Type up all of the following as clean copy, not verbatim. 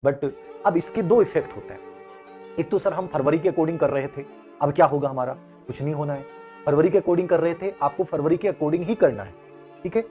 But अब इसके दो इफेक्ट होते हैं। एक तो सर हम फरवरी के अकॉर्डिंग कर रहे थे, अब क्या होगा हमारा, कुछ नहीं होना है। फरवरी के अकॉर्डिंग कर रहे थे, आपको फरवरी के अकॉर्डिंग ही करना है, ठीक है।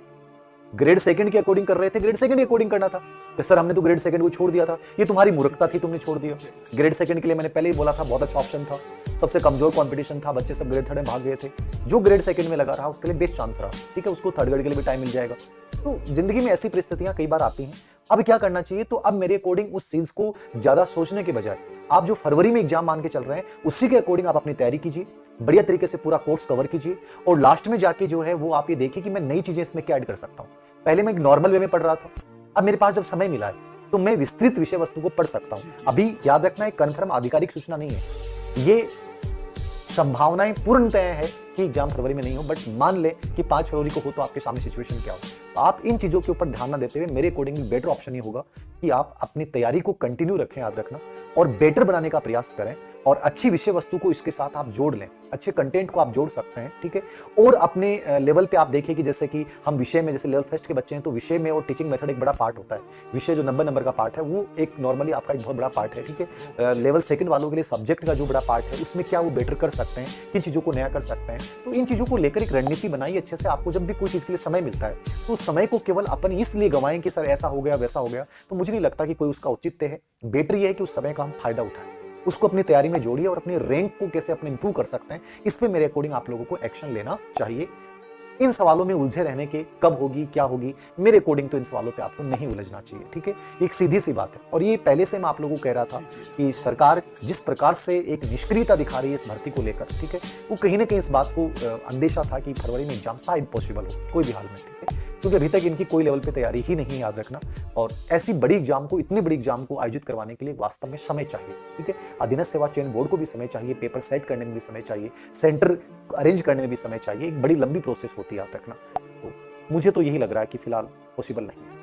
ग्रेड सेकंड के अकॉर्डिंग कर रहे थे, ग्रेड सेकंड के अकॉर्डिंग करना था। तो सर हमने तो ग्रेड सेकंड को छोड़ दिया था, ये तुम्हारी मूर्खता थी, तुमने छोड़ दिया। ग्रेड सेकंड के लिए मैंने पहले ही बोला था बहुत अच्छा ऑप्शन था, सबसे कमजोर कंपटीशन था, बच्चे सब ग्रेड थर्ड में भाग गए थे। जो ग्रेड सेकंड में लगा रहा उसके लिए बेस्ट चांस रहा, ठीक है, उसको थर्ड ग्रेड के लिए भी टाइम मिल जाएगा। तो जिंदगी में ऐसी परिस्थितियां कई बार आती हैं। अब क्या करना चाहिए, तो अब मेरे अकॉर्डिंग उस चीज को ज्यादा सोचने के बजाय आप जो फरवरी में एग्जाम मान के चल रहे हैं उसी के अकॉर्डिंग आप अपनी तैयारी कीजिए, बढ़िया तरीके से पूरा कोर्स कवर कीजिए, और लास्ट में जाके जो है वो आप ये देखिए कि मैं नई चीजें इसमें क्या ऐड कर सकता हूं। पहले मैं एक नॉर्मल वे में पढ़ रहा था, अब मेरे पास जब समय मिला है तो मैं विस्तृत विषय वस्तु को पढ़ सकता हूं। अभी याद रखना, एक कन्फर्म आधिकारिक सूचना नहीं है, ये संभावनाएं पूर्णतः है कि एग्जाम फरवरी में नहीं हो, बट मान ले कि 5 फरवरी को हो तो आपके सामने सिचुएशन क्या हो। तो आप इन चीजों के ऊपर ध्यान न देते हुए मेरे अकॉर्डिंग बेटर ऑप्शन ये होगा कि आप अपनी तैयारी को कंटिन्यू रखें, याद रखना, और बेटर बनाने का प्रयास करें, और अच्छी विषय वस्तु को इसके साथ आप जोड़ लें, अच्छे कंटेंट को आप जोड़ सकते हैं, ठीक है। और अपने लेवल पे आप देखिए कि जैसे कि हम विषय में, जैसे लेवल फर्स्ट के बच्चे हैं तो विषय में और टीचिंग मेथड एक बड़ा पार्ट होता है। विषय जो नंबर का पार्ट है वो एक नॉर्मली आपका एक बहुत बड़ा पार्ट है, ठीक है। लेवल सेकंड वालों के लिए सब्जेक्ट का जो बड़ा पार्ट है उसमें क्या वो बेटर कर सकते हैं, किन चीज़ों को नया कर सकते हैं। तो इन चीज़ों को लेकर एक रणनीति बनाइए अच्छे से। आपको जब भी कोई चीज़ के लिए समय मिलता है तो उस समय को केवल अपन इसलिए गंवाएं कि सर ऐसा हो गया वैसा हो गया, तो मुझे नहीं लगता कि कोई उसका औचित्य है। बेटर ये है कि उस समय का हम फायदा उठाएं, उसको अपनी तैयारी में जोड़िए, और अपनी रैंक को कैसे अपने इंप्रूव कर सकते हैं इस पे मेरे अकॉर्डिंग आप लोगों को एक्शन लेना चाहिए। इन सवालों में उलझे रहने के कब होगी क्या होगी, मेरे अकॉर्डिंग तो इन सवालों पे आपको नहीं उलझना चाहिए, ठीक है। एक सीधी सी बात है, और ये पहले से मैं आप लोगों को कह रहा था कि सरकार जिस प्रकार से एक निष्क्रियता दिखा रही है इस भर्ती को लेकर, ठीक है, वो कहीं ना कहीं इस बात को अंदेशा था कि फरवरी में एग्जाम शायद पॉसिबल हो कोई भी हाल में, ठीक है, क्योंकि अभी तक इनकी कोई लेवल पे तैयारी ही नहीं है, याद रखना। और ऐसी बड़ी एग्जाम को, इतनी बड़ी एग्जाम को आयोजित करवाने के लिए वास्तव में समय चाहिए, ठीक है। अधीनस्थ सेवा चयन बोर्ड को भी समय चाहिए, पेपर सेट करने में भी समय चाहिए, सेंटर अरेंज करने में भी समय चाहिए, एक बड़ी लंबी प्रोसेस होती है, याद रखना। तो मुझे तो यही लग रहा है कि फिलहाल पॉसिबल नहीं है।